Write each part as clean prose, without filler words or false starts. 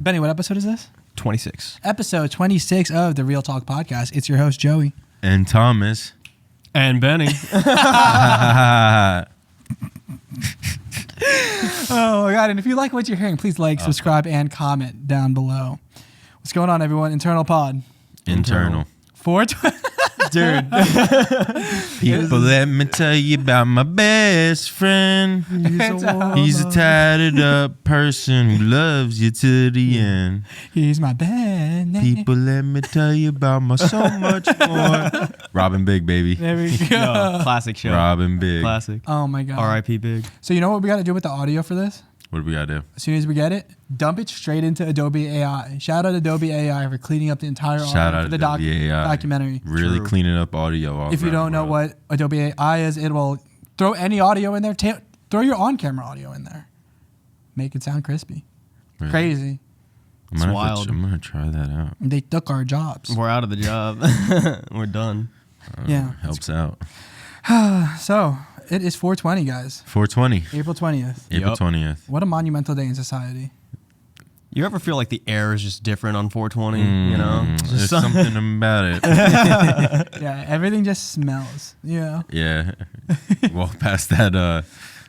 Benny, what episode is this? 26. Episode 26 of the Real Talk Podcast. It's your host, Joey. And Thomas. And Benny. Oh, my God. And if you like what you're hearing, please like, subscribe, and comment down below. What's going on, everyone? Internal pod. Internal. 420. Dude. People, let me tell you about my best friend. He's a tatted up person who loves you to the end. He's my band. People, let me tell you about my so much more. Robin Big, baby. There we go. No, classic show. Robin Big. Classic. Oh, my God. R.I.P. Big. So you know what we got to do with the audio for this? What do we got to do? As soon as we get it, dump it straight into Adobe AI. Shout out Adobe AI for cleaning up the entire Shout audio out for the Adobe AI. documentary. Really True. cleaning up audio all If you around don't know the world. what Adobe AI is, it will throw any audio in there. Throw your on-camera audio in there. Make it sound crispy. Really? Crazy. I'm gonna wild. I'm going to try that out. They took our jobs. We're out of the job. We're done. Yeah. Helps out. So, it is 420, guys. 420. April 20th. April Yup. 20th. What a monumental day in society. You ever feel like the air is just different on 420? You know? It's There's just something about it. Yeah, everything just smells. Yeah. Yeah. Walk past that.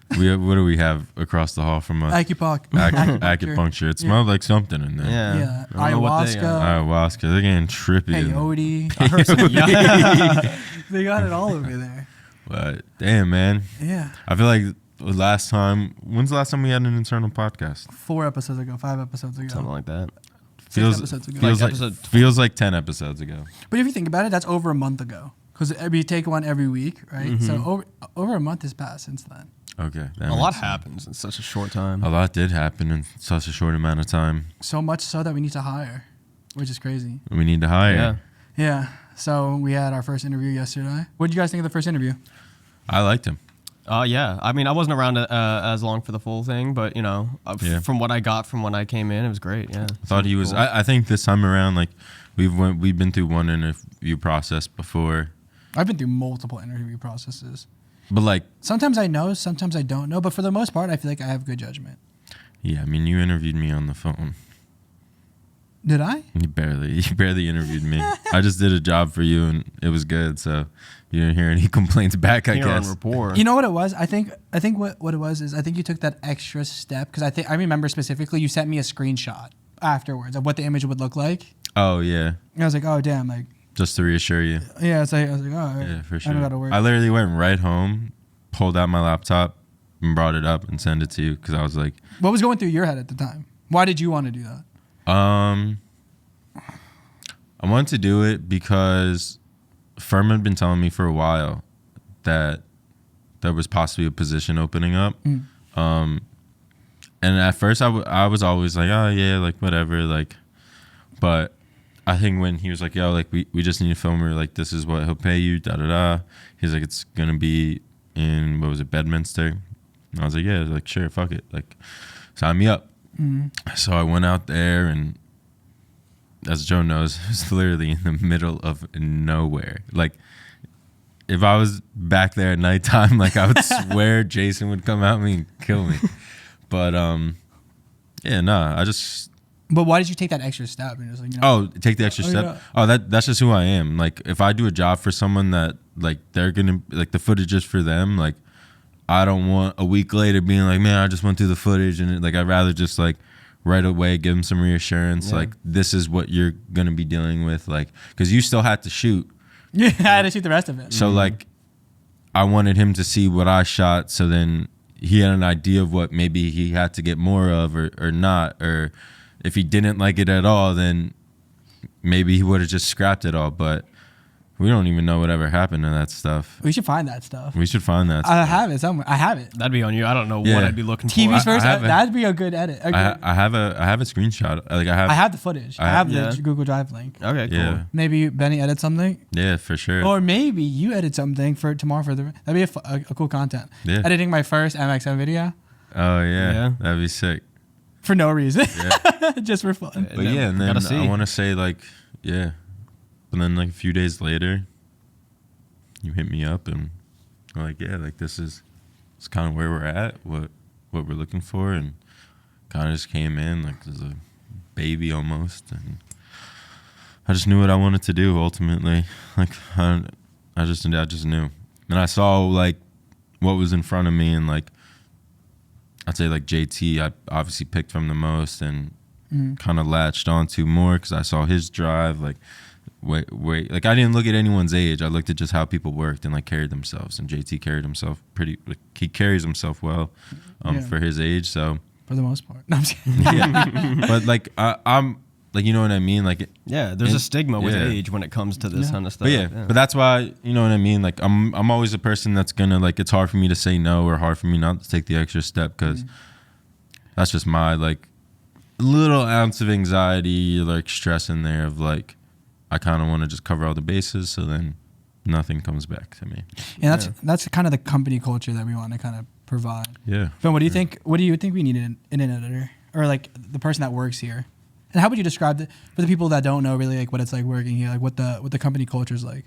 What do we have across the hall from us? Acupuncture. It smelled like something in there. Yeah. Yeah. I don't know what they Ayahuasca. got. Ayahuasca. They're getting trippy. Peyote. They got it all over there. But damn, man. Yeah. I feel like when's the last time we had an internal podcast? 4 episodes ago, 5 episodes ago. Something like that. episodes ago. Feels Like like, episode- feels like 10 episodes ago. But if you think about it, that's over a month ago. Because we take one every week, right? So over a month has passed since then. Okay. A lot happens in such a short time. A lot did happen in such a short amount of time. So much so that we need to hire, which is crazy. We need to hire. Yeah. Yeah. So we had our first interview yesterday. What did you guys think of the first interview? I liked him. Yeah. I mean, I wasn't around as long for the full thing, but, you know, from what I got from when I came in, it was great. Yeah. I thought he was. Cool. I think this time around, like we've been through one interview process before, I've been through multiple interview processes. but like, Sometimes I know, sometimes I don't know. But for the most part, I feel like I have good judgment. yeah. I mean, you interviewed me on the phone. Did I? You barely interviewed me. I just did a job for you, and it was good. So you didn't hear any complaints back, I Here on guess. rapport. You know what it was? I think what it was is I think you took that extra step because I remember specifically you sent me a screenshot afterwards of what the image would look like. Oh yeah, And I was like, oh damn, like just to reassure you. yeah. It's like I was like, oh all right. Yeah, for I sure. don't gotta worry. I literally went right home, pulled out my laptop, and brought it up and sent it to you because I was like, What was going through your head at the time? Why did you want to do that? I wanted to do it because Firm had been telling me for a while that there was possibly a position opening up. And at first I was always like, oh yeah, like whatever, like, but I think when he was like, yo, like we just need a filmer, like this is what he'll pay you, da da da. He's like, it's gonna be in, what was it, Bedminster? And I was like, yeah, like sure, fuck it, like sign me up. So I went out there, and as Joe knows, it was literally in the middle of nowhere. Like, if I was back there at nighttime, like I would swear Jason would come at me and kill me. But yeah, nah, I just. But why did you take that extra step? And just like, you know, Oh, take the extra step. yeah. Oh, that's just who I am. Like, if I do a job for someone that like they're gonna like the footage is for them, like I don't want a week later being like, man, I just went through the footage, and like I'd rather just like right away give them some reassurance, like this is what you're gonna be dealing with, like because you still had to shoot. yeah, I had to shoot the rest of it. So like I wanted him to see what I shot, so then he had an idea of what maybe he had to get more of or not, or if he didn't like it at all, then maybe he would have just scrapped it all. But we don't even know whatever happened to that stuff. We should find that stuff. We should find that I stuff. have it somewhere. I have it. That'd be on you. I don't know Yeah. what I'd be looking TV's for. first. I have it. That'd be a good edit. I have a screenshot. Like I have the footage. I have the Yeah. Google Drive link. Okay, cool. Yeah, Maybe Benny edit something, yeah, for sure. or maybe you edit something for tomorrow for the. That'd be a cool content. Yeah. Editing my first MXM video Oh yeah, Yeah. that'd be sick. for no reason, Yeah. just for fun. But yeah, and then Gotta see. I want to say like, yeah, but then like a few days later, you hit me up and I'm like, yeah, like this is kind of where we're at, what we're looking for, and kind of just came in like there's a baby almost, and I just knew what I wanted to do ultimately. Like I just knew, and I saw like what was in front of me, and like I'd say like JT, I obviously picked from the most and kind of latched onto more because I saw his drive. Like wait, like I didn't look at anyone's age. I looked at just how people worked and like carried themselves. And JT carried himself he carries himself well for his age. So for the most part, no, I'm just kidding. yeah, but like I'm like, you know what I mean? Like there's a stigma with age when it comes to this kind of stuff. But that's why, you know what I mean? Like I'm always a person that's gonna like, it's hard for me to say no or hard for me not to take the extra step because that's just my like little ounce of anxiety, like stress in there of like I kind of want to just cover all the bases, so then nothing comes back to me. And that's kind of the company culture that we want to kind of provide. Yeah. Finn, what do you think? What do you think we need in an editor, or like the person that works here? And how would you describe it for the people that don't know really like what it's like working here, like what the company culture is like?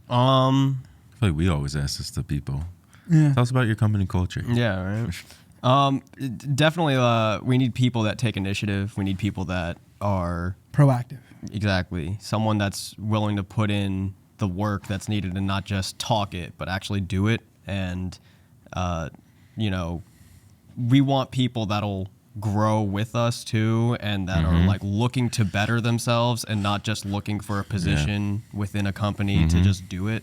I feel like we always ask this to people. Yeah. Tell us about your company culture. Yeah, right. Definitely, we need people that take initiative. We need people that are Proactive. Exactly. Someone that's willing to put in the work that's needed and not just talk it, but actually do it. And, you know, we want people that'll grow with us too, and that are like looking to better themselves and not just looking for a position within a company to just do it.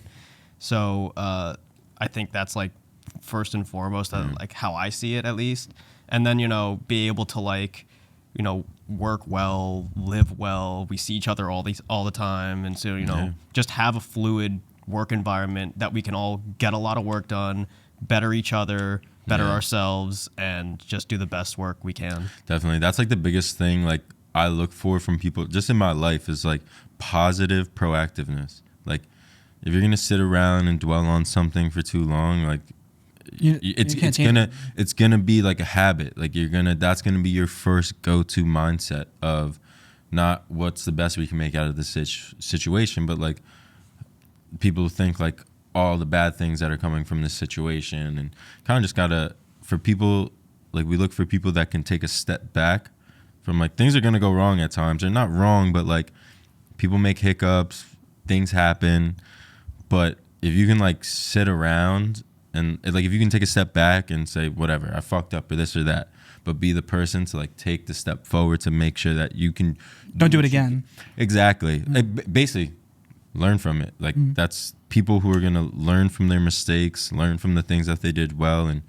So I think that's like first and foremost, like how I see it at least. And then, you know, be able to like, you know, work well, live well. We see each other all the time, and so, you know, just have a fluid work environment that we can all get a lot of work done, better each other, better ourselves, and just do the best work we can. Definitely. That's like the biggest thing like I look for from people just in my life is like positive proactiveness. Like if you're going to sit around and dwell on something for too long, like it's gonna be like a habit. Like that's gonna be your first go-to mindset of not what's the best we can make out of this situation, but like people think like all the bad things that are coming from this situation, and kind of just gotta, for people, like we look for people that can take a step back from like things are gonna go wrong at times. They're not wrong, but like people make hiccups, things happen, but if you can like sit around and like if you can take a step back and say whatever, I fucked up or this or that, but be the person to like take the step forward to make sure that you can don't do it again. Exactly. Like, basically learn from it. Like that's people who are going to learn from their mistakes, learn from the things that they did well, and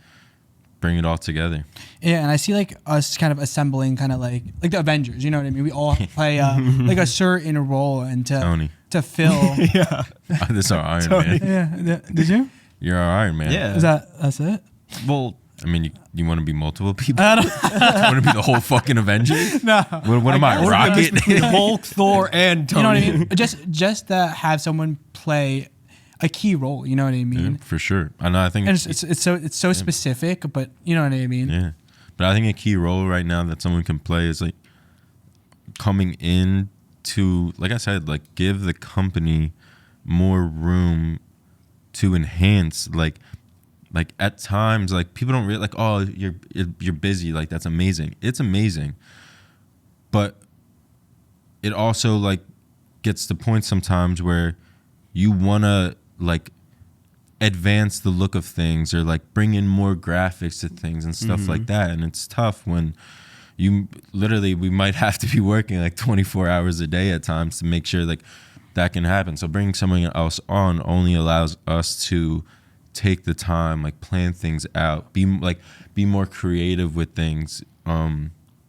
bring it all together. Yeah, and I see like us kind of assembling kind of like the Avengers, you know what I mean? We all play like a certain role and to fill. Yeah. This is our Iron Man. Yeah. Did you? You're our Iron Man. Yeah. That's it? Well, I mean, you want to be multiple people? You want to be the whole fucking Avengers? No. What am I, Rocket? Hulk, Thor, and Tony. You know what I mean? Just to have someone play a key role, you know what I mean? Yeah, for sure. I know. I think and it's so specific, but you know what I mean? Yeah. But I think a key role right now that someone can play is like coming in to, like I said, like give the company more room to enhance, like at times, like people don't really like, oh, you're busy, like that's amazing. It's amazing, but it also like gets to point sometimes where you want to like advance the look of things or like bring in more graphics to things and stuff like that, and it's tough when we might have to be working like 24 hours a day at times to make sure like that can happen. So bringing someone else on only allows us to take the time, like plan things out, be more creative with things.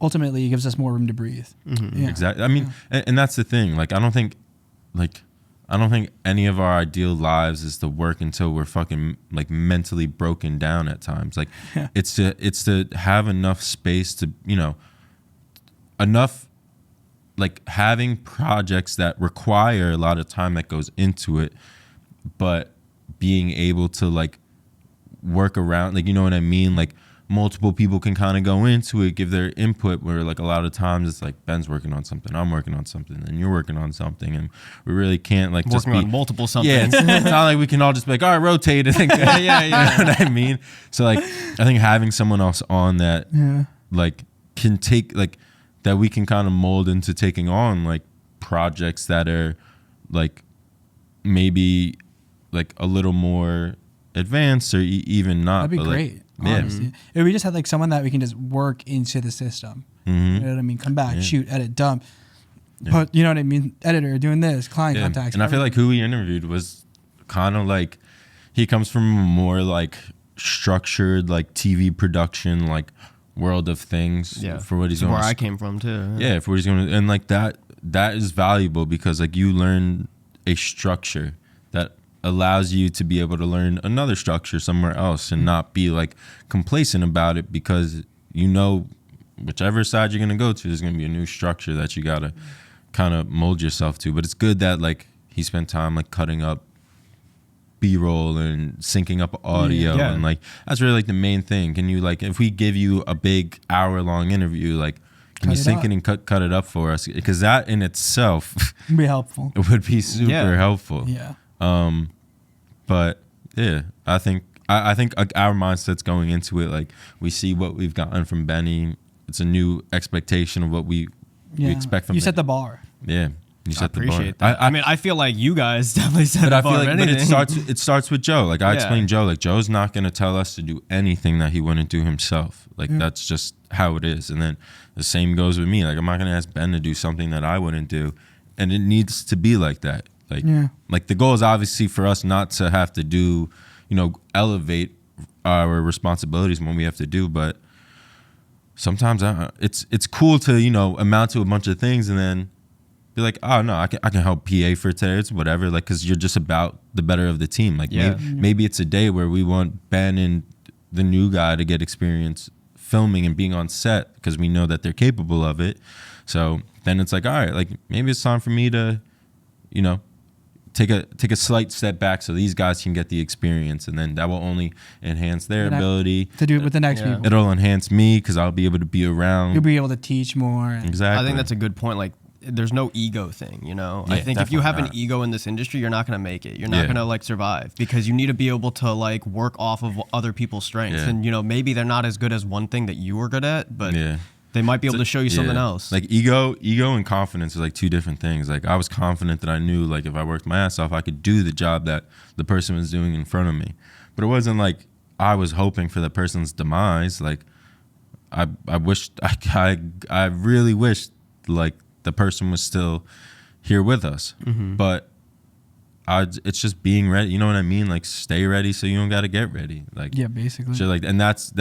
Ultimately, it gives us more room to breathe. Yeah. Exactly. I mean, and that's the thing. Like, I don't think any of our ideal lives is to work until we're fucking like mentally broken down at times. Like, it's to have enough space to, you know, enough. Like having projects that require a lot of time that goes into it, but being able to like work around, like, you know what I mean? Like multiple people can kind of go into it, give their input, where like a lot of times it's like Ben's working on something, I'm working on something, and you're working on something, and we really can't like working on multiple something. Yeah, it's not like we can all just be like, all right, rotate and think that. Yeah. You know what I mean? So like I think having someone else on that like can take like that we can kind of mold into taking on like projects that are like maybe like a little more advanced or even not. That'd be but, like, great. yeah. Honestly, if we just had like someone that we can just work into the system. Mhm. You know what I mean? Come back, Yeah. shoot, edit, dump. Yeah. But you know what I mean? Editor doing this, client Yeah. contacts. And I feel everything. like who we interviewed was kind of like, he comes from a more like structured like TV production like world of things for what he's That's going where I came from too. yeah, for what he's going to, and like that is valuable because like you learn a structure that allows you to be able to learn another structure somewhere else and not be like complacent about it because you know whichever side you're going to go to, there's going to be a new structure that you got to kind of mold yourself to. But it's good that like he spent time like cutting up B-roll and syncing up audio Yeah. and like that's really like the main thing. Can you like, if we give you a big hour-long interview, like can Cut you it sync up. it and cut it up for us? Because that in itself It'd be helpful. would be super Yeah. helpful. Yeah. But yeah, I think like our mindset's going into it. Like we see what we've gotten from Benny. It's a new expectation of what we expect from you him. set the bar. Yeah, you I set the bar. appreciate that. I mean, I feel like you guys definitely set but the I bar. feel like of but anything. it starts with Joe. Like I Yeah. explained Joe, like Joe's not gonna tell us to do anything that he wouldn't do himself. Like that's just how it is. And then the same goes with me. Like I'm not gonna ask Ben to do something that I wouldn't do. And it needs to be like that. Like like the goal is obviously for us not to have to do, elevate our responsibilities when we have to do, but sometimes it's cool to, amount to a bunch of things and then be like, oh no, I can help PA for today. It's whatever. Like, cause you're just about the better of the team. Like maybe it's a day where we want Ben and the new guy to get experience filming and being on set because we know that they're capable of it. So then it's like, all right, like maybe it's time for me to, take a slight step back so these guys can get the experience, and then that will only enhance their ability to do it with the next Yeah. people. It'll enhance me because I'll be able to be around. You'll be able to teach more. And Exactly. I think that's a good point. Like, there's no ego thing, Yeah, I think if you have definitely an ego in this industry, you're not going to make it. You're not Yeah. going to like survive because you need to be able to like work off of other people's strengths. Yeah. And, maybe they're not as good as one thing that you were good at, but Yeah. they might be able to show you something Yeah. else. Like ego and confidence are like two different things. Like I was confident that I knew like if I worked my ass off, I could do the job that the person was doing in front of me. But it wasn't like I was hoping for the person's demise. Like I wished I really wished like the person was still here with us. But it's just being ready. You know what I mean? Like stay ready so you don't got to get ready. Like yeah, basically. shit like, and that's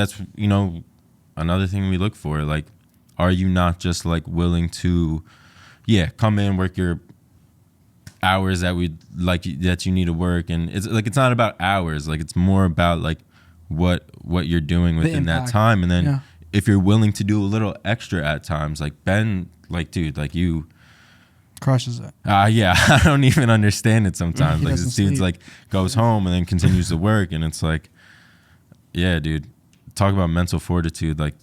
another thing we look for. Like, are you not just like willing to, come in, work your hours that that you need to work, and it's like it's not about hours. Like it's more about like what you're doing within that impact. time, and then Yeah. if you're willing to do a little extra at times, like Ben, like dude, like you. Crushes it. Yeah, I don't even understand it sometimes. He Like doesn't this dude's sleep. like goes home and then continues to work, and it's like, yeah, dude, talk about mental fortitude. Like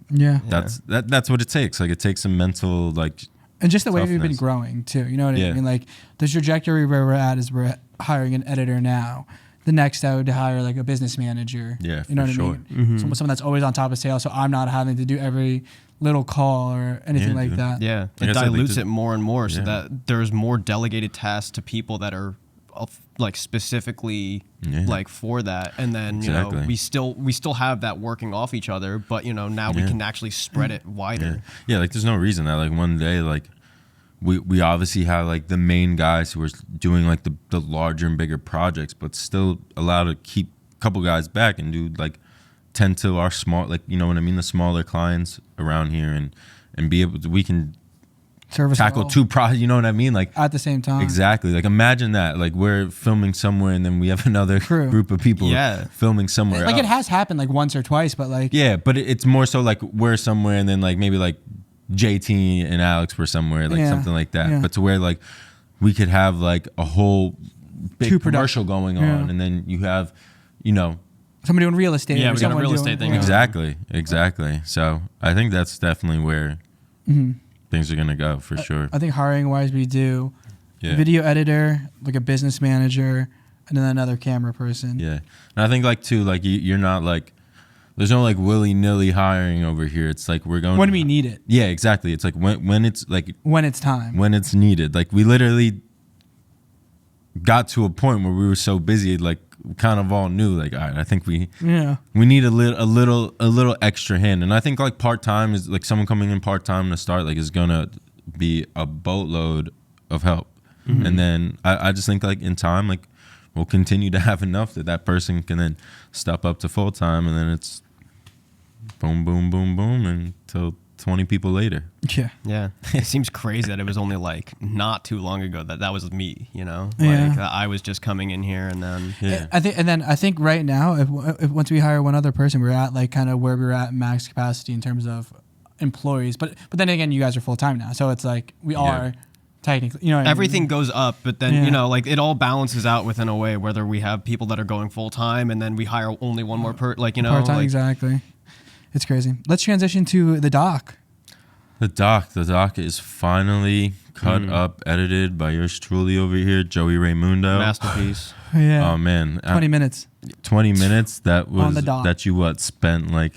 Yeah. that's what it takes. Like it takes some mental like. And just the way we've been toughness. growing too. You know what I Yeah. mean? Like the trajectory where we're at is we're hiring an editor now. The next I would hire like a business manager. Yeah, You know for what I sure. mean? Someone that's always on top of sales, so I'm not having to do every little call or anything Yeah, like dude. that. Yeah, Like it I said, like, dilutes the- it more and more so Yeah. that there's more delegated tasks to people that are like specifically Yeah. like for that, and then Exactly. we still have that working off each other, but now we Yeah. can actually spread it wider. Yeah, like there's no reason that like one day like we obviously have like the main guys who are doing like the larger and bigger projects, but still allowed to keep a couple guys back and do like tend to our small, like you know what I mean, the smaller clients around here, and be able to, we can Service tackle all two projects. You know what I mean? Like at the same time. exactly. Like imagine that. Like we're filming somewhere and then we have another Crew. group of people Yeah. filming somewhere. Like else. it has happened like once or twice, but like Yeah, but it's more so like we're somewhere and then like maybe like JT and Alex were somewhere, like Yeah. something like that. Yeah. But to where like we could have like a whole big Two commercial going on, Yeah. and then you have, you know, somebody doing real estate. Yeah, or we got a someone real doing- estate thing yeah. going. exactly. So I think that's definitely where things are gonna go for sure. I think hiring wise, we do Yeah. video editor, like a business manager, and then another camera person. Yeah, and I think like too, like you're not like like willy-nilly hiring over here. It's like we're going when we need it, Yeah, exactly. It's like when it's like when it's time. when it's needed. Like we literally got to a point where we were so busy, like we kind of all knew, like, all right, I think we need a little extra hand. And I think like part-time is like someone coming in part-time to start, like, is gonna be a boatload of help. And then I just think like in time, like we'll continue to have enough that person can then step up to full-time, and then it's boom, boom, boom, boom until 20 people later. Yeah. Yeah. It seems crazy that it was only like not too long ago that was me, you know? Yeah. Like I was just coming in here and then Yeah. I think right now, if once we hire one other person, we're at like kind of where we're at max capacity in terms of employees. But then again, you guys are full time now, so it's like we are technically, you know what everything I mean? goes up, but then, you know, like it all balances out within a way, whether we have people that are going full time and then we hire only one more like, you know, Part time, like, exactly. It's crazy. Let's transition to the doc. The doc is finally cut up, edited by yours truly over here, Joey Raymundo. masterpiece. Yeah. Oh man, 20 minutes. 20 minutes. That was On the dot. that you spent like,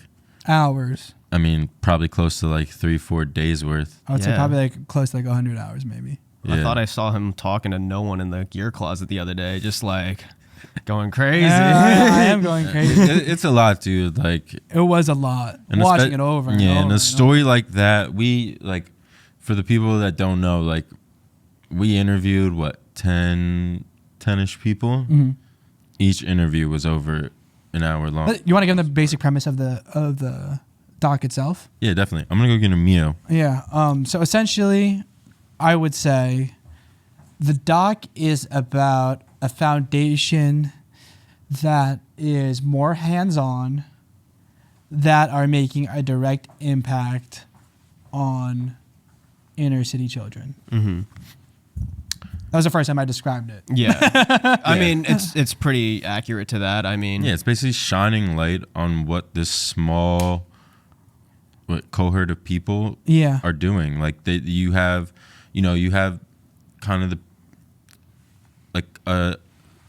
Hours. I mean, probably close to like 3-4 days worth. I would say Yeah. probably like close to like 100 hours maybe. I thought I saw him talking to no one in the gear closet the other day, just like going crazy. Yeah, I am going crazy. It's a lot, dude. Like, It was a lot. and Watching it over and over. and a and story like that, we like, for the people that don't know, like, we interviewed 10-ish people. Mm-hmm. Each interview was over an hour long. But you want to give them the basic premise of the doc itself? Yeah, definitely. I'm gonna go get a Mio. Yeah. So essentially, I would say the doc is about a foundation that is more hands-on, that are making a direct impact on inner city children. Mm-hmm. That was the first time I described it. Yeah. I mean, it's pretty accurate to that. I mean, Yeah, it's basically shining light on what this small cohort of people Yeah. are doing. Like you have kind of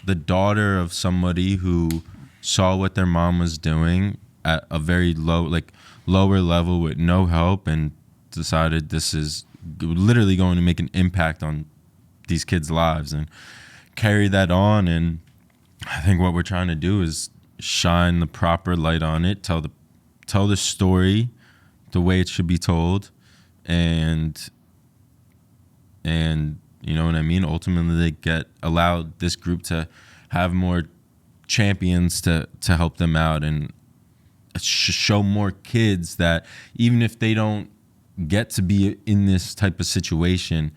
the daughter of somebody who saw what their mom was doing at a very lower level with no help, and decided this is literally going to make an impact on these kids' lives and carry that on. And I think what we're trying to do is shine the proper light on it, tell the story the way it should be told, and you know what I mean? Ultimately, they allow this group to have more champions to help them out, and show more kids that even if they don't get to be in this type of situation,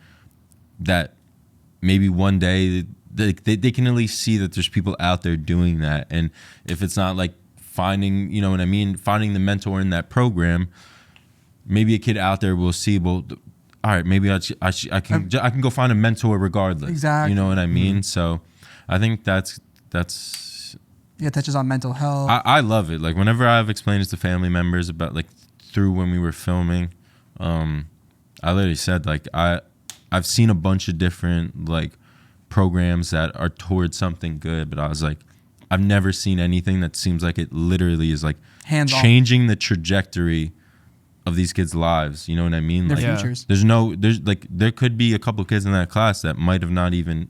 that maybe one day they can at least see that there's people out there doing that. And if it's not like finding, you know what I mean, finding the mentor in that program, maybe a kid out there will see, well, all right, maybe I can go find a mentor regardless. Exactly. You know what I mean? So I think that's Yeah, it touches on mental health. I love it. Like whenever I've explained it to family members about like through when we were filming, I literally said like I've seen a bunch of different like programs that are towards something good, but I was like, I've never seen anything that seems like it literally is like Hands-on. changing the trajectory of these kids' lives. You know what I mean? Their Like, futures. there could be a couple kids in that class that might have not even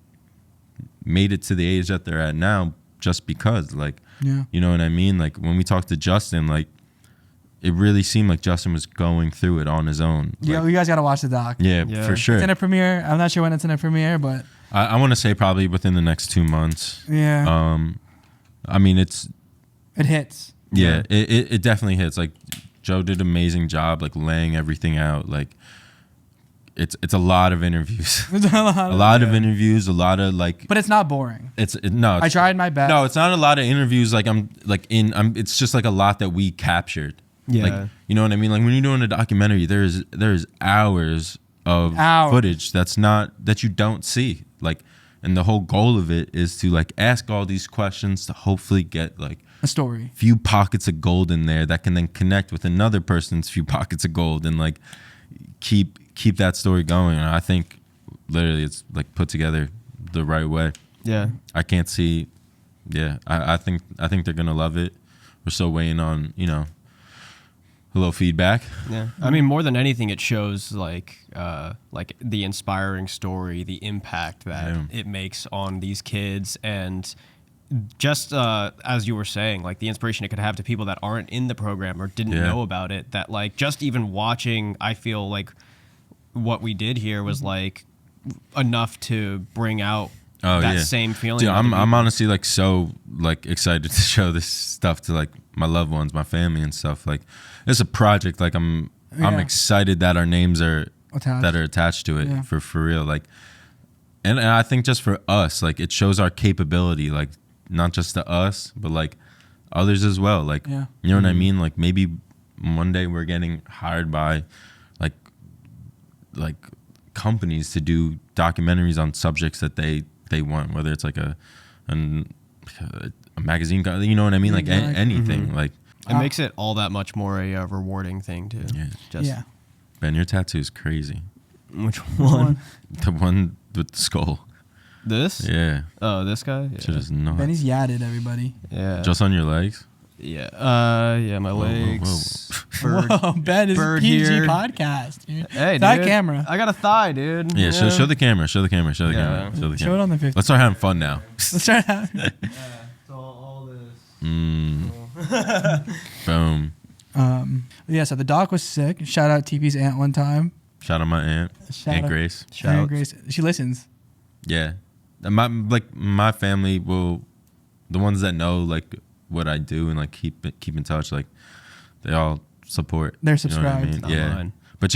made it to the age that they're at now just because, like, Yeah. you know what I mean? Like when we talked to Justin, like it really seemed like Justin was going through it on his own. Yeah, Like, you guys got to watch the doc. yeah, Yeah. for sure. It's in a premiere. I'm not sure when it's in a premiere, but I want to say probably within the next 2 months. yeah, I mean, it's, it hits. yeah, it definitely hits. Like Joe did an amazing job, like laying everything out. Like it's a lot of interviews, It's a lot a lot of interviews, a lot of like, but it's not boring. no, I tried my best. No, it's not a lot of interviews. Like it's just like a lot that we captured. Yeah. Like, you know what I mean? Like when you're doing a documentary, there's hours of footage that you don't see. Like, and the whole goal of it is to like ask all these questions to hopefully get like A story. few pockets of gold in there that can then connect with another person's few pockets of gold and like keep that story going. And I think literally it's like put together the right way. Yeah. I can't see. Yeah, I think they're gonna love it. we're still waiting on, you know, a little feedback. Yeah, I mean, more than anything, it shows like the inspiring story, the impact that it makes on these kids, and just as you were saying, like the inspiration it could have to people that aren't in the program or didn't know about it. That like just even watching, I feel like what we did here was like enough to bring out that same feeling. Dude, I'm honestly like so like excited to show this stuff to like my loved ones, my family and stuff. Like it's a project. Like I'm excited that our names are attached to it for real. Like, and I think just for us, like it shows our capability, like not just to us, but like others as well. Like, you know what I mean? Like maybe one day we're getting hired by like companies to do documentaries on subjects that they want, whether it's like a magazine, you know what I mean? Like anything. Like it makes it all that much more a rewarding thing too. Yeah. Ben, your tattoo is crazy. Which one? The one with the skull. This? Yeah. Oh, this guy? Yeah. Shit is nuts. Benny's yadded everybody. Yeah. Just on your legs? Yeah. Yeah, my legs. Whoa, Ben is a PG here. Podcast, dude. Hey, that dude. Camera. I got a thigh, dude. Yeah, show the camera. Show the camera. Show it on the 50. Let's start having fun now. Let's start having So all this. Boom. Yeah, so the doc was sick. Shout out TP's aunt one time. Shout out my aunt. Aunt Grace. Aunt Grace. She listens. Yeah. My family will, the ones that know like what I do and like keep in touch, like they all support. They're subscribed. You know what I mean? Yeah. Mine. But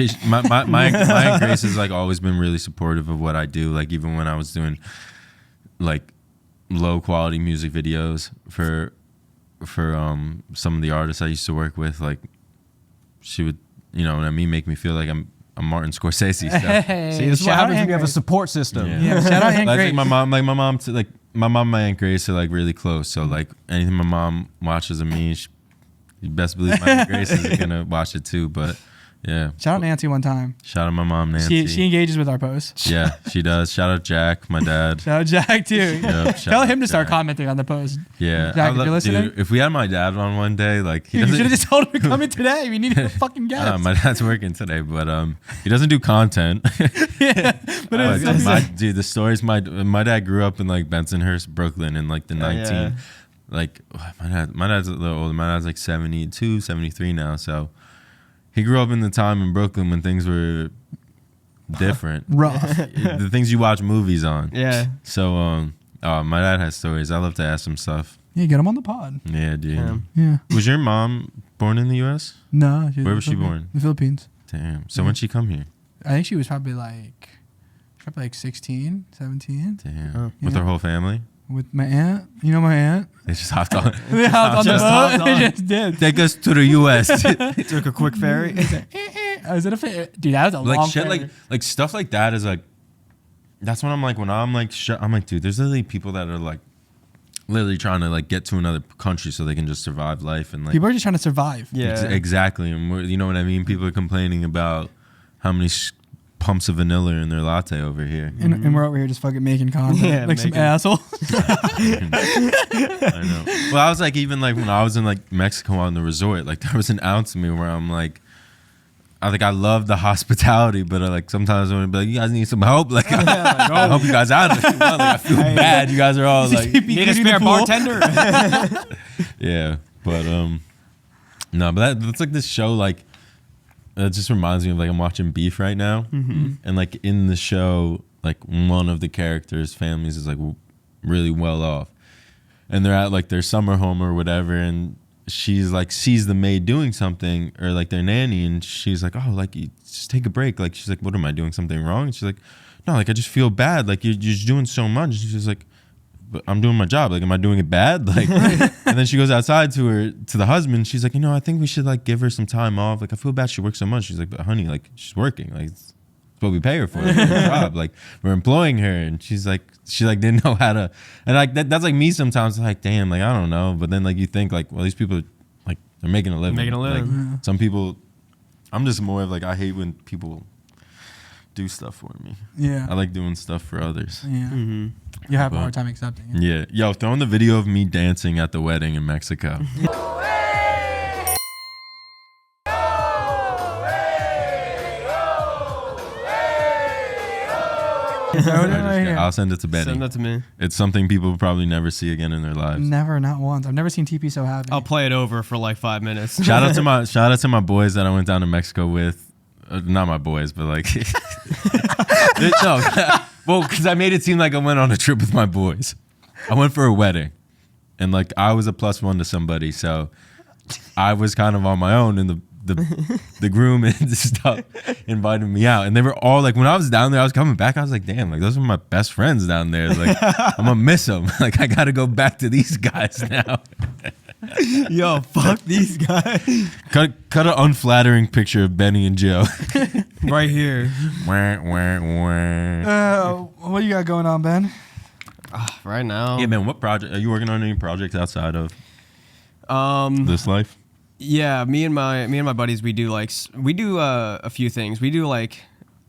my Aunt Grace has like always been really supportive of what I do. Like even when I was doing like low quality music videos for some of the artists I used to work with, like she would, you know what I mean, make me feel like I'm Martin Scorsese. Hey, see, this is what happens when you have a support system. Yeah, shout out Aunt Grace. My mom and my Aunt Grace are like really close. So like anything my mom watches of me, you best believe my Aunt Grace is gonna watch it too. But yeah. Shout out Nancy one time. Shout out my mom Nancy. She engages with our posts. Yeah, she does. Shout out Jack, my dad. Shout out Jack too. Yep, Tell him to start commenting on the post. Yeah. Jack, if you're listening. Dude, if we had my dad on one day, like you should have just told him to come in today. We need a fucking guest. My dad's working today, but he doesn't do content. Yeah, but dude, the stories. My dad grew up in like Bensonhurst, Brooklyn, in like the 19. Yeah. Like my dad's a little older. My dad's like 72, 73 now. So he grew up in the time in Brooklyn when things were different. Rough. The things you watch movies on. Yeah. So my dad has stories. I love to ask him stuff. Yeah, get him on the pod. Yeah, dude. Yeah. Was your mom born in the U.S.? No. Where was she born? The Philippines. Damn. So when'd she come here? I think she was probably like 16, 17. Damn. With her whole family? With my aunt. You know my aunt? They just hopped on. They hopped on the boat. They just did. Take us to the U.S. Took a quick ferry. Is it a ferry? Dude, that was a long shit, ferry. like stuff like that is like, that's when I'm like, I'm like, dude, there's literally people that are like, literally trying to like get to another country so they can just survive life, and like people are just trying to survive. Yeah, exactly. And you know what I mean? People are complaining about how many pumps of vanilla in their latte over here, and we're over here just fucking making content like some asshole. I know. Well, I was like, even like when I was in like Mexico on the resort, like there was an ounce of me where I'm like, I love the hospitality, but like sometimes I want to be like, you guys need some help. Like, I help you guys out. Like, I feel bad. You guys are all like, need a spare bartender. Yeah, but no, but that's like this show. Like, it just reminds me of like I'm watching Beef right now, and like in the show, like one of the characters' families is like really well off, and they're at like their summer home or whatever, and she's like sees the maid doing something, or like their nanny, and she's like, oh, like you just take a break. Like she's like, what, am I doing something wrong? And she's like, no, like I just feel bad. Like you're just doing so much. And she's like, but I'm doing my job. Like, am I doing it bad? Like, and then she goes outside to the husband. She's like, I think we should like give her some time off. Like I feel bad she works so much. She's like, but honey, like she's working. Like it's what we pay her for. Like, her job. Like we're employing her, and she didn't know how to. And like that's like me sometimes. Like damn, like I don't know. But then like you think like, well, these people are, like they're making a living. Like, some people, I'm just more of like, I hate when people do stuff for me. Yeah. I like doing stuff for others. Yeah. You have a hard time accepting it. Yeah. Yo, throw in the video of me dancing at the wedding in Mexico. I'll send it to Benny. Send that to me. It's something people will probably never see again in their lives. Never, not once. I've never seen TP so happy. I'll play it over for like 5 minutes. Shout out to my boys that I went down to Mexico with. Not my boys, but like no. Well, because I made it seem like I went on a trip with my boys. I went for a wedding, and like I was a +1 to somebody, so I was kind of on my own, and the groom and stuff invited me out, and they were all like, when I was down there, I was coming back, I was like, damn, like those are my best friends down there. Like I'm gonna miss them. Like I gotta go back to these guys now. Yo, fuck these guys. Cut an unflattering picture of Benny and Joe. Right here. What do you got going on, Ben? Right now. Yeah, man. What project are you working on? Any projects outside of this life? Yeah, me and my buddies, we do a few things. We do like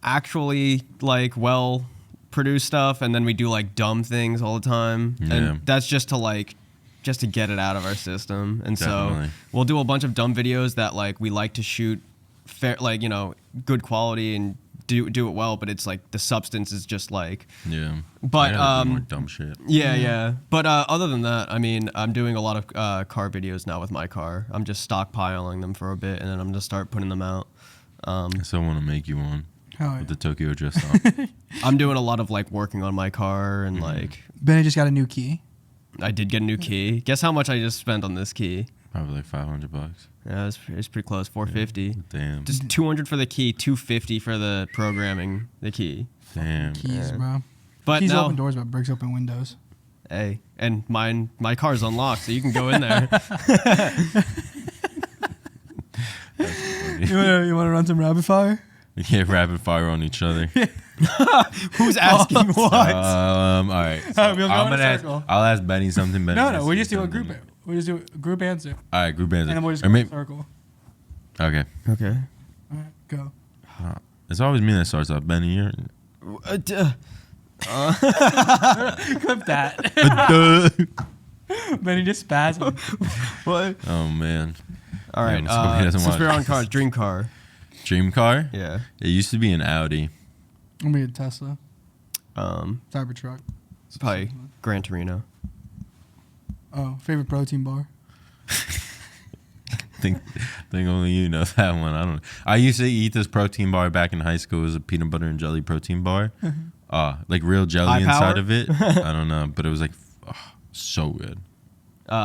actually like well produced stuff, and then we do like dumb things all the time. Yeah. And that's just to get it out of our system. And Definitely. so we'll do a bunch of dumb videos that like we like to shoot fair, like, you know, good quality and do it well, but it's like the substance is just like, Yeah. but I gotta do more dumb shit. yeah. But other than that, I mean, I'm doing a lot of car videos now with my car. I'm just stockpiling them for a bit, and then I'm gonna start putting them out. I still want to make you one Oh, with the Tokyo Drift on. I'm doing a lot of like working on my car, and like Benny just got a new key. I did get a new key. Guess how much I just spent on this key? Probably like $500. Yeah, it's pretty close. $450. Damn. Just $200 for the key, $250 for the programming the key. Damn. Keys, Yeah. bro. But Keys now, open doors, but bricks open windows. hey, and my car's unlocked, so you can go in there. You want to run some rapid fire? Yeah, rapid fire on each other. Who's asking what? All right. So we'll go in a circle. I'll ask Benny something. Benny No, asks we you just do a something. group. We just do a group answer, All right, group answer. and then we'll just Or go in maybe- a circle. Okay. Okay. All right, go. It's always me that starts off. Benny, you're. Clip that. Benny just spasmed. What? Oh man. All right. Yeah, so he doesn't Since watch we're on this. cars, dream car. Dream car? Yeah. It used to be an Audi. I'm gonna be a Tesla Um, Cybertruck. probably Gran Torino. Oh, favorite protein bar. think only you know that one. I don't know. I used to eat this protein bar back in high school. It was a peanut butter and jelly protein bar. Like real jelly High inside power? of it. I don't know, but it was like so good.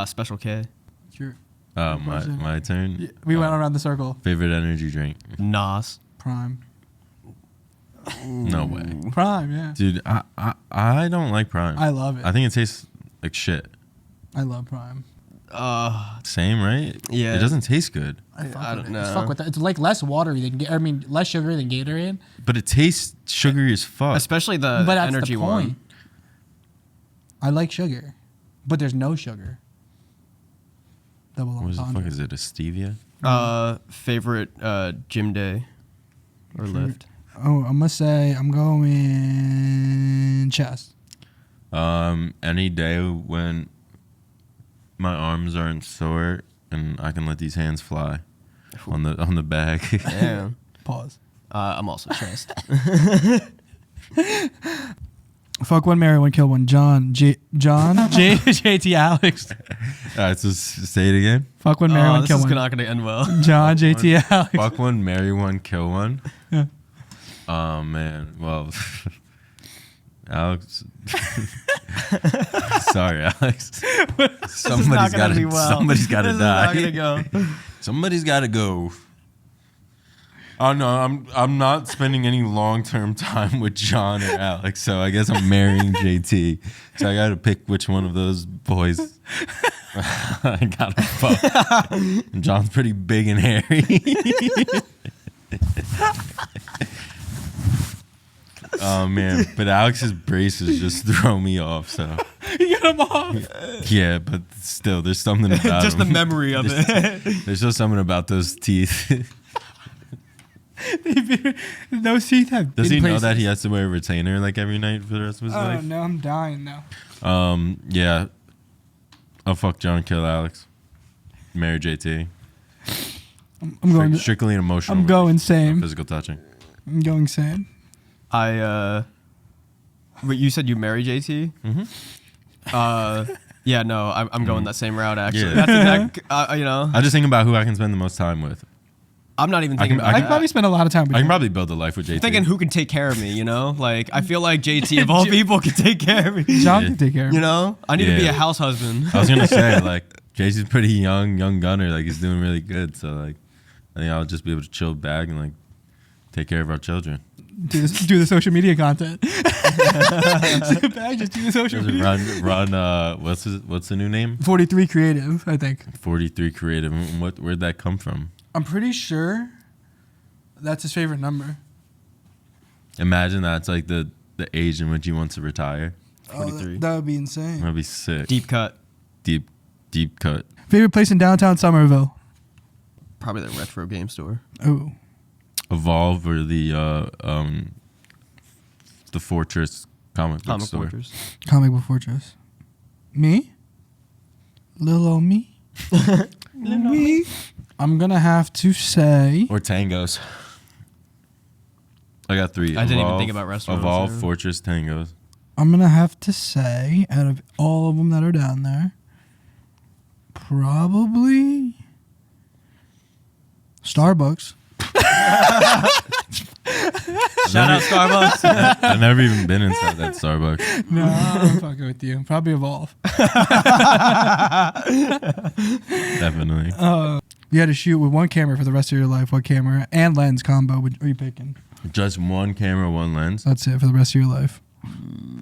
Special K. Sure. My turn. Yeah, we went around the circle. Favorite energy drink? Nos. Prime. No way, Prime, yeah. dude. I don't like Prime. I love it. I think it tastes like shit. I love Prime. Same, right? Yeah. It doesn't taste good, I don't It's know. fuck with that. It's like less watery than less sugary than Gatorade. but it tastes sugary as fuck. Especially the But that's energy the point. one. I like sugar, but there's no sugar. Double What the fuck entendre. is it? A stevia? Favorite gym day or lift. Oh, I must say I'm going chest. Any day when my arms aren't sore and I can let these hands fly on the bag. Yeah. Pause. I'm also chest. Fuck one, marry one, kill one. JT, Alex. All right, so say it again. Fuck one, marry one, This kill is one. not going to end well. John, JT, Alex. Fuck one, marry one, kill one. Yeah. Oh man, well, Alex. Sorry, Alex. Somebody's got to. Somebody's got to die. This is not gonna go. Somebody's got to go. Oh no, I'm not spending any long-term time with John or Alex, so I guess I'm marrying JT. So I got to pick which one of those boys I gotta fuck. And John's pretty big and hairy. Oh man, but Alex's braces just throw me off. So You got him off. yeah, but still, there's something about Just the him. memory of it. There's just something about those teeth. Those teeth have. Does been he know places. that he has to wear a retainer like every night for the rest of his Oh life? no, I'm dying now. Yeah. I'll fuck John, kill Alex. Marry JT. I'm going. Strictly an emotional. I'm going relationship, no same. physical touching. I'm going same. I Wait, you said you marry JT? Mm-hmm. Yeah, no, I'm going that same route actually. Yeah. That's exact. I just think about who I can spend the most time with. I'm not even thinking I about I that. could probably spend a lot of time with I you. can probably build a life with JT. I'm thinking who can take care of me, you know? Like, I feel like JT, of all people, can take care of me. John Yeah. can take care of You me. know? I need to be Yeah. a house husband. I was gonna say like JT's pretty young gunner. Like he's doing really good. So like I think I'll just be able to chill back and like take care of our children. Do the social media content. Sit back, just do the social Just media. run. What's the new name? 43 Creative, I think. 43 Creative. Where'd that come from? I'm pretty sure that's his favorite number. Imagine that's like the age in which he wants to retire. 43. That would be insane. That'd be sick. Deep cut. Deep cut. Favorite place in downtown Somerville? Probably the retro game store. Oh, Evolve or the Fortress comic book Comic store. Fortress. Comic Book Fortress. Me? Little old me? Me? I'm going to have to say... Or Tangos. I got 3. I didn't even think about restaurants Evolve, there. Fortress, Tangos. I'm going to have to say, out of all of them that are down there, probably Starbucks. Shout out Starbucks. I've never even been inside that Starbucks. No, I'm fucking with you. Probably Evolve. Definitely. You had to shoot with one camera for the rest of your life. What camera and lens combo are you picking? Just one camera, one lens. That's it for the rest of your life.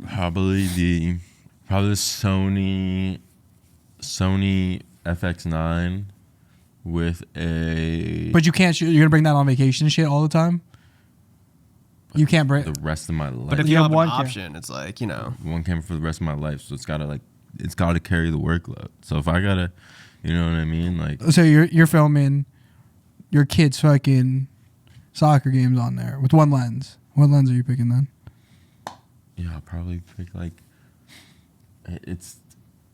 Probably the Sony FX9 with a But you can't shoot. You're gonna bring that on vacation and shit all the time. You can't bring. the rest of my life. But if You you have have an one camera. option, it's like, you know. One camera for the rest of my life, so it's gotta carry the workload. So if I gotta, you know what I mean, like So you're filming your kids' fucking soccer games on there with one lens. What lens are you picking then? yeah, I'll probably pick like it's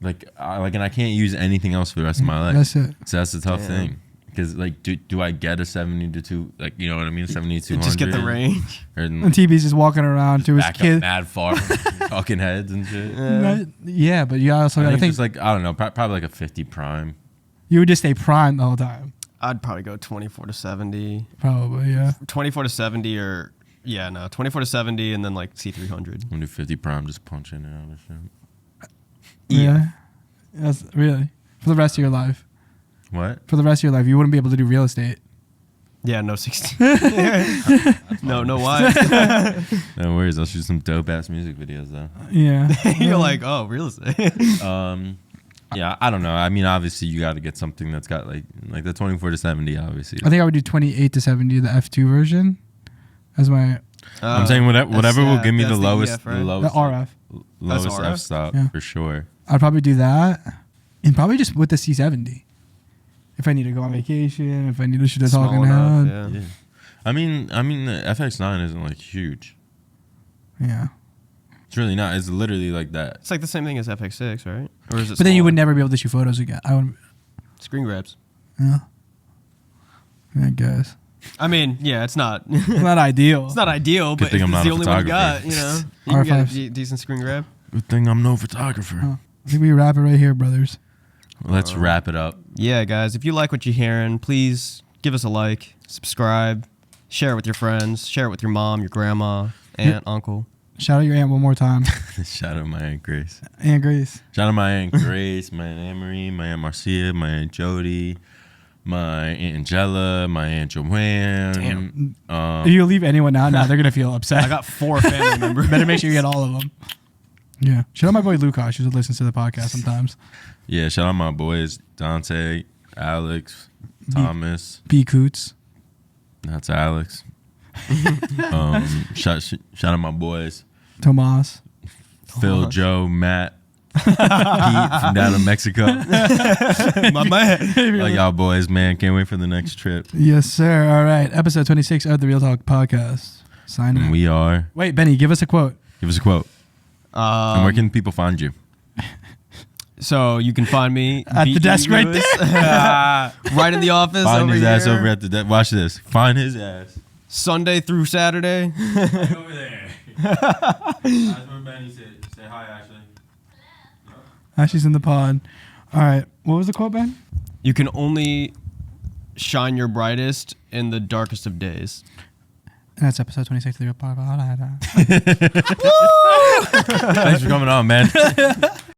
like and I can't use anything else for the rest of my life. That's it. So that's the tough Damn. thing. Because like, do I get a 70-2? Like, you know what I mean, 70-200. Just get the range. Or And TB's just walking around to his back up kid. mad far, from talking heads and shit. Yeah, but you also I gotta think think it's like I don't know, probably like a 50 prime. you would just stay prime the whole time. I'd probably go 24-70. Probably, yeah. 24-70 or, 24-70 and then like C300. When do 50 prime just punch in and out of shit. Yeah. That's really for the rest of your life. What? For the rest of your life, you wouldn't be able to do real estate. Yeah, no 16. no why? No worries, I'll shoot some dope ass music videos though. Yeah. You're like, oh, real estate. Yeah, I don't know. I mean, obviously you got to get something that's got like the 24-70. Obviously, I think I would do 28-70, the f2 version, as my I'm saying whatever will give me the that's lowest, EF, right? the lowest, RF. lowest That's RF? f stop Yeah. for sure. I'd probably do that, and probably just with the C70. If I need to go on vacation, if I need to shoot a Small talking enough, head. yeah. Yeah, I mean, the FX9 isn't like huge. Yeah. It's really not. It's literally like that. It's like the same thing as FX6, right? Or is it But then you smaller? would never be able to shoot photos again. I would. Screen grabs. Yeah. I guess. I mean, yeah, it's not. It's not ideal. It's not ideal, Good but thing it's I'm not the a only one you got. photographer. You know, you can get R5s. a decent screen grab. Good thing I'm no photographer. Huh. I think we wrap it right here, brothers. Let's wrap it up. Yeah, guys, if you like what you're hearing, please give us a like, subscribe, share it with your friends, share it with your mom, your grandma, aunt, uncle. Shout out your aunt one more time. Shout out my Aunt Grace. Aunt Grace. Shout out my Aunt Grace, my Aunt Anne-Marie, my Aunt Marcia, my Aunt Jody, my Aunt Angela, my Aunt Joanne. Damn. If you leave anyone out now, they're gonna feel upset. I got 4 family members. Better make sure you get all of them. Yeah. Shout out my boy Lukas, who listens to the podcast sometimes. Yeah, shout out my boys, Dante, Alex, Thomas. B Coots. That's Alex. Shout out my boys, Tomas. Phil, Joe, Matt, Pete from down in Mexico. My man. Like y'all boys, man. Can't wait for the next trip. Yes, sir. All right. Episode 26 of the Real Talk Podcast. Sign And out. we are. Wait, Benny, give us a quote. Give us a quote. And where can people find you? So you can find me At the B.E. desk right Lewis, right in the office. Find over his ass here. over at the desk. Watch this. Find his ass. Sunday through Saturday. Right over there. talking. That's where Benny said. Say hi, Ashley. Ashley's in the pod. All right. What was the quote, Ben? You can only shine your brightest in the darkest of days. And that's episode 26 of the Real Pod. Thanks for coming on, man.